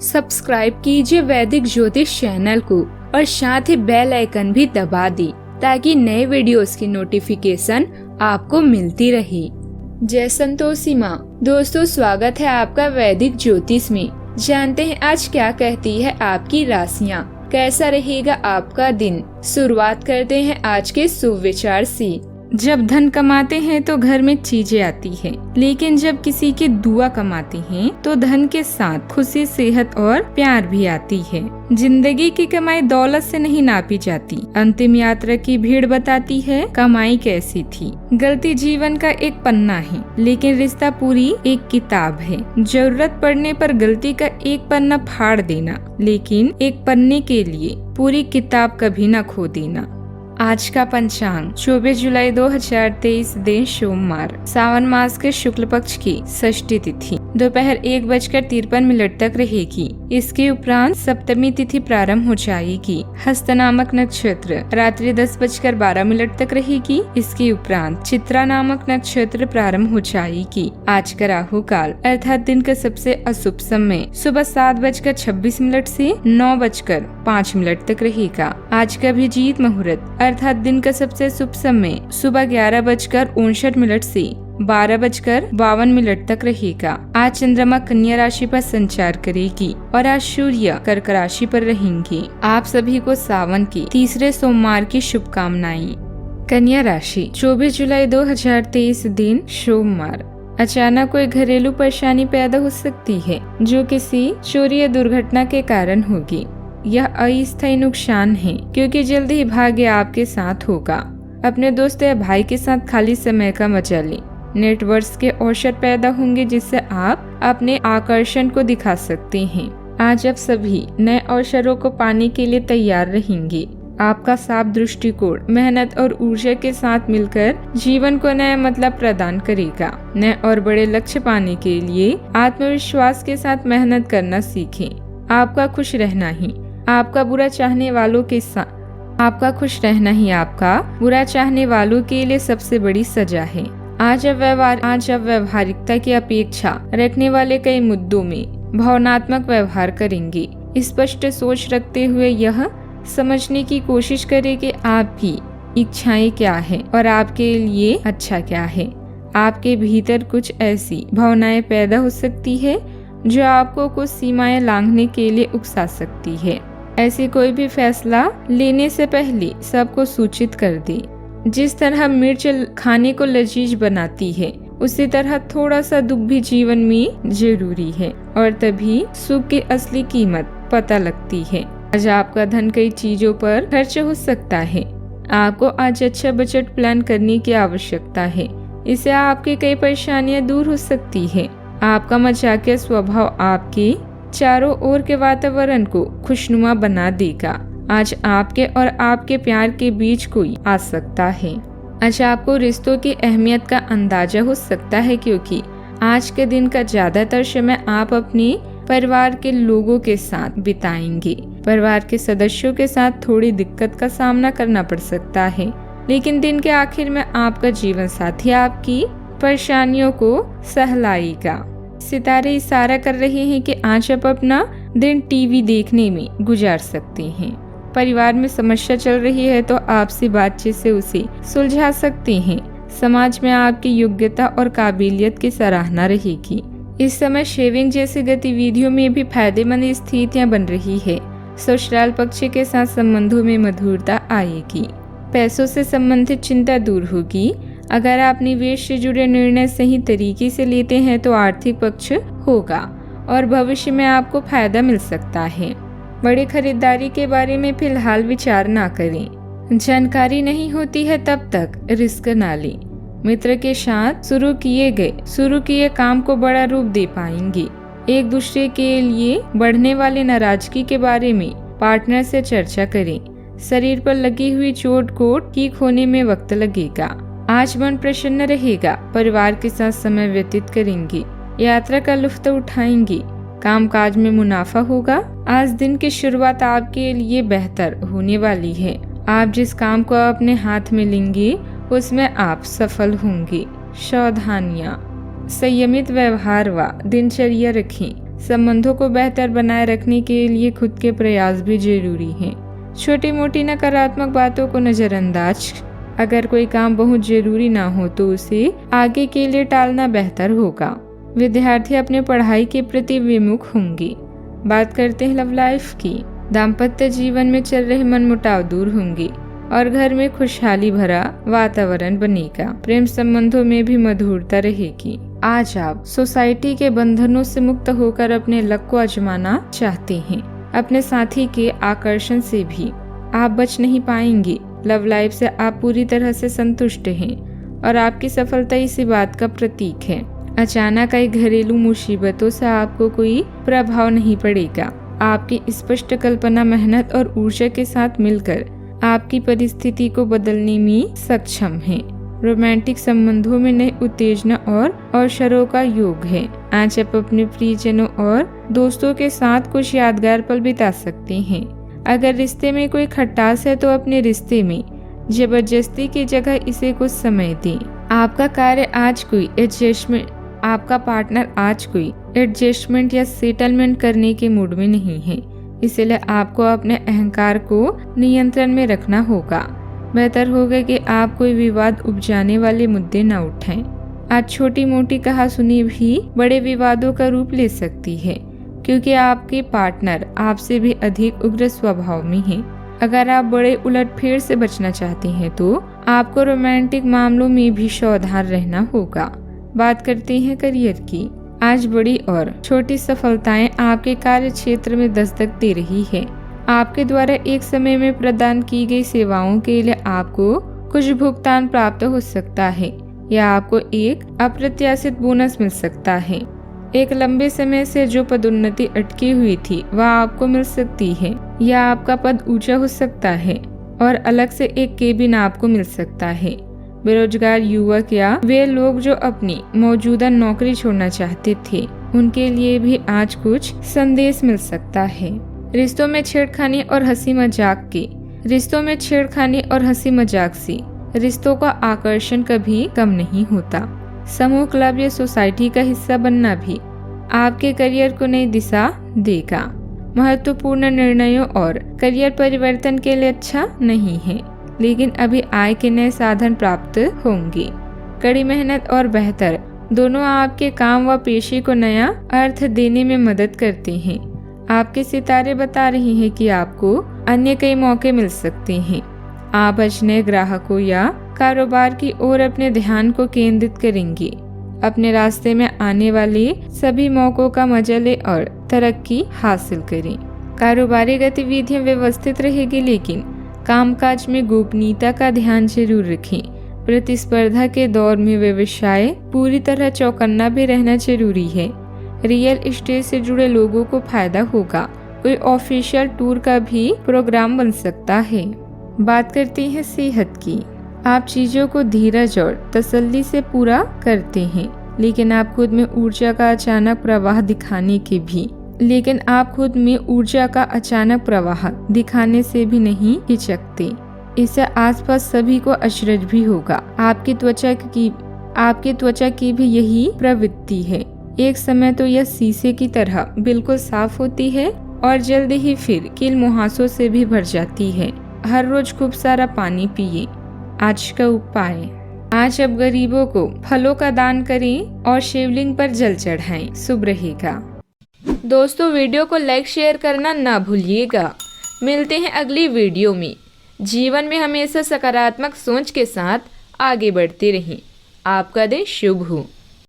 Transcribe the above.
Subscribe कीजिए वैदिक ज्योतिष चैनल को और साथ ही बेल आइकन भी दबा दी ताकि नए वीडियोस की नोटिफिकेशन आपको मिलती रहे। जय संतोषी माँ। दोस्तों, स्वागत है आपका वैदिक ज्योतिष में। जानते हैं आज क्या कहती है आपकी राशियाँ, कैसा रहेगा आपका दिन। शुरुआत करते हैं आज के शुभ विचार से। जब धन कमाते हैं तो घर में चीजें आती हैं, लेकिन जब किसी की दुआ कमाते हैं तो धन के साथ खुशी, सेहत और प्यार भी आती है। जिंदगी की कमाई दौलत से नहीं नापी जाती। अंतिम यात्रा की भीड़ बताती है कमाई कैसी थी। गलती जीवन का एक पन्ना है, लेकिन रिश्ता पूरी एक किताब है। जरूरत पड़ने पर गलती का एक पन्ना फाड़ देना, लेकिन एक पन्ने के लिए पूरी किताब कभी न खो देना। आज का पंचांग 24 जुलाई 2023 दिन सोमवार, सावन मास के शुक्ल पक्ष की षष्ठी तिथि दोपहर 1:53 तक रहेगी। इसके उपरांत सप्तमी तिथि प्रारंभ हो जाएगी। हस्त नामक नक्षत्र रात्रि 10:12 तक रहेगी। इसके उपरांत चित्रा नामक नक्षत्र प्रारंभ हो जाएगी। आज का राहु काल अर्थात दिन का सबसे अशुभ समय सुबह 7:26 से 9:05 तक रहेगा। आज का अभिजीत मुहूर्त अर्थात दिन का सबसे शुभ समय सुबह 11:59 से 12:52 तक रहेगा। आज चंद्रमा कन्या राशि पर संचार करेगी और आज सूर्य कर्क राशि पर रहेंगे। आप सभी को सावन के तीसरे सोमवार की शुभकामनाएं। कन्या राशि 24 जुलाई 2023 दिन सोमवार, अचानक कोई घरेलू परेशानी पैदा हो सकती है जो किसी चोरी या दुर्घटना के कारण होगी। यह अस्थायी नुकसान है क्योंकि जल्द ही भाग्य आपके साथ होगा। अपने दोस्त या भाई के साथ खाली समय का मजा लें। नेटवर्क्स के अवसर पैदा होंगे जिससे आप अपने आकर्षण को दिखा सकते हैं। आज आप सभी नए अवसरों को पाने के लिए तैयार रहेंगे। आपका साफ दृष्टिकोण मेहनत और ऊर्जा के साथ मिलकर जीवन को नया मतलब प्रदान करेगा। नए और बड़े लक्ष्य पाने के लिए आत्मविश्वास के साथ मेहनत करना सीखें। आपका खुश रहना ही आपका बुरा चाहने वालों के साथ आपका खुश रहना ही आपका बुरा चाहने वालों के लिए सबसे बड़ी सजा है। आज अब व्यवहारिकता की अपेक्षा रखने वाले कई मुद्दों में भावनात्मक व्यवहार करेंगे। स्पष्ट सोच रखते हुए यह समझने की कोशिश करें कि आपकी इच्छाएं क्या है और आपके लिए अच्छा क्या है। आपके भीतर कुछ ऐसी भावनाएं पैदा हो सकती है जो आपको कुछ सीमाएं लांघने के लिए उकसा सकती है। ऐसी कोई भी फैसला लेने से पहले सबको सूचित कर दे। जिस तरह मिर्च खाने को लजीज बनाती है, उसी तरह थोड़ा सा दुख भी जीवन में जरूरी है और तभी सुख की असली कीमत पता लगती है। आज आपका धन कई चीजों पर खर्च हो सकता है। आपको आज अच्छा बजट प्लान करने की आवश्यकता है। इससे आपकी कई परेशानियां दूर हो सकती है। आपका मजाकिया स्वभाव आपके चारों ओर के वातावरण को खुशनुमा बना देगा। आज आपके और आपके प्यार के बीच कोई आ सकता है। आज आपको रिश्तों की अहमियत का अंदाजा हो सकता है क्योंकि आज के दिन का ज्यादातर समय आप अपने परिवार के लोगों के साथ बिताएंगे। परिवार के सदस्यों के साथ थोड़ी दिक्कत का सामना करना पड़ सकता है, लेकिन दिन के आखिर में आपका जीवन साथी आपकी परेशानियों को सहलाएगा। सितारे इशारा कर रहे हैं कि आज आप अपना दिन टीवी देखने में गुजार सकते हैं। परिवार में समस्या चल रही है तो आपसी बातचीत से उसे सुलझा सकते हैं। समाज में आपकी योग्यता और काबिलियत की सराहना रहेगी। इस समय शेविंग जैसी गतिविधियों में भी फायदेमंद स्थितियां बन रही है। ससुराल पक्ष के साथ संबंधों में मधुरता आएगी। पैसों से संबंधित चिंता दूर होगी। अगर आप निवेश से जुड़े निर्णय सही तरीके से लेते हैं तो आर्थिक पक्ष होगा और भविष्य में आपको फायदा मिल सकता है। बड़ी खरीदारी के बारे में फिलहाल विचार ना करें। जानकारी नहीं होती है तब तक रिस्क ना लें। मित्र के साथ शुरू किए काम को बड़ा रूप दे पाएंगे। एक दूसरे के लिए बढ़ने वाली नाराजगी के बारे में पार्टनर से चर्चा करें। शरीर पर लगी हुई चोट को ठीक होने में वक्त लगेगा। आज मन प्रसन्न रहेगा। परिवार के साथ समय व्यतीत करेंगे। यात्रा का लुत्फ उठाएंगे। काम काज में मुनाफा होगा। आज दिन की शुरुआत आपके लिए बेहतर होने वाली है। आप जिस काम को अपने हाथ में लेंगे उसमें आप सफल होंगे। सावधानियां, संयमित व्यवहार व दिनचर्या रखें। संबंधों को बेहतर बनाए रखने के लिए खुद के प्रयास भी जरूरी हैं। छोटी मोटी नकारात्मक बातों को नजरअंदाज, अगर कोई काम बहुत जरूरी ना हो तो उसे आगे के लिए टालना बेहतर होगा। विद्यार्थी अपने पढ़ाई के प्रति विमुख होंगे। बात करते हैं लव लाइफ की। दाम्पत्य जीवन में चल रहे मनमुटाव दूर होंगे और घर में खुशहाली भरा वातावरण बनेगा। प्रेम संबंधों में भी मधुरता रहेगी। आज आप सोसाइटी के बंधनों से मुक्त होकर अपने लक्ष्य को आजमाना चाहते हैं। अपने साथी के आकर्षण से भी आप बच नहीं पाएंगे। लव लाइफ से आप पूरी तरह से संतुष्ट हैं और आपकी सफलता इसी बात का प्रतीक है। अचानक आई घरेलू मुसीबतों से आपको कोई प्रभाव नहीं पड़ेगा। आपकी स्पष्ट कल्पना, मेहनत और ऊर्जा के साथ मिलकर आपकी परिस्थिति को बदलने में सक्षम है। रोमांटिक संबंधों में नई उत्तेजना और अवसरों का योग है। आज आप अपने प्रियजनों और दोस्तों के साथ कुछ यादगार पल बिता सकते हैं। अगर रिश्ते में कोई खटास है तो अपने रिश्ते में जबरदस्ती की जगह इसे कुछ समय दें। आपका पार्टनर आज कोई एडजस्टमेंट या सेटलमेंट करने के मूड में नहीं है, इसलिए आपको अपने अहंकार को नियंत्रण में रखना होगा। बेहतर होगा कि आप कोई विवाद उपजाने वाले मुद्दे न उठाएं। आज छोटी मोटी कहासुनी भी बड़े विवादों का रूप ले सकती है, क्योंकि आपके पार्टनर आपसे भी अधिक उग्र स्वभाव में है। अगर आप बड़े उलटफेर से बचना चाहते हैं तो आपको रोमांटिक मामलों में भी सावधान रहना होगा। बात करते हैं करियर की। आज बड़ी और छोटी सफलताएं आपके कार्य क्षेत्र में दस्तक दे रही है। आपके द्वारा एक समय में प्रदान की गई सेवाओं के लिए आपको कुछ भुगतान प्राप्त हो सकता है या आपको एक अप्रत्याशित बोनस मिल सकता है। एक लंबे समय से जो पदोन्नति अटकी हुई थी वह आपको मिल सकती है या आपका पद ऊंचा हो सकता है और अलग से एक केबिन आपको मिल सकता है। बेरोजगार युवक या वे लोग जो अपनी मौजूदा नौकरी छोड़ना चाहते थे, उनके लिए भी आज कुछ संदेश मिल सकता है। रिश्तों में छेड़खानी और हंसी मजाक से रिश्तों का आकर्षण कभी कम नहीं होता। समूह, क्लब या सोसाइटी का हिस्सा बनना भी आपके करियर को नई दिशा देगा। महत्वपूर्ण निर्णयों और करियर परिवर्तन के लिए अच्छा नहीं है, लेकिन अभी आय के नए साधन प्राप्त होंगे। कड़ी मेहनत और बेहतर दोनों आपके काम व पेशे को नया अर्थ देने में मदद करते हैं। आपके सितारे बता रहे हैं कि आपको अन्य कई मौके मिल सकते हैं। आप आज नए ग्राहकों या कारोबार की ओर अपने ध्यान को केंद्रित करेंगे। अपने रास्ते में आने वाले सभी मौकों का मजा लें और तरक्की हासिल करें। कारोबारी गतिविधियां व्यवस्थित रहेगी, लेकिन कामकाज में गोपनीयता का ध्यान जरूर रखें। प्रतिस्पर्धा के दौर में व्यवसाय पूरी तरह चौकन्ना भी रहना जरूरी है। रियल एस्टेट से जुड़े लोगों को फायदा होगा। कोई ऑफिशियल टूर का भी प्रोग्राम बन सकता है। बात करते हैं सेहत की। आप चीजों को धीरज और तसल्ली से पूरा करते हैं, लेकिन आप खुद में ऊर्जा का अचानक प्रवाह दिखाने से भी नहीं हिचकते। इससे आसपास सभी को अचरज भी होगा। आपकी त्वचा की भी यही प्रवृत्ति है। एक समय तो यह शीशे की तरह बिल्कुल साफ होती है और जल्द ही फिर कील मुहासों से भी भर जाती है। हर रोज खूब सारा पानी पिए। आज का उपाय, आज अब गरीबों को फलों का दान करें और शिवलिंग पर जल चढ़ाएं, शुभ रहेगा। दोस्तों, वीडियो को लाइक शेयर करना ना भूलिएगा। मिलते हैं अगली वीडियो में। जीवन में हमेशा सकारात्मक सोच के साथ आगे बढ़ते रहें। आपका दिन शुभ हो।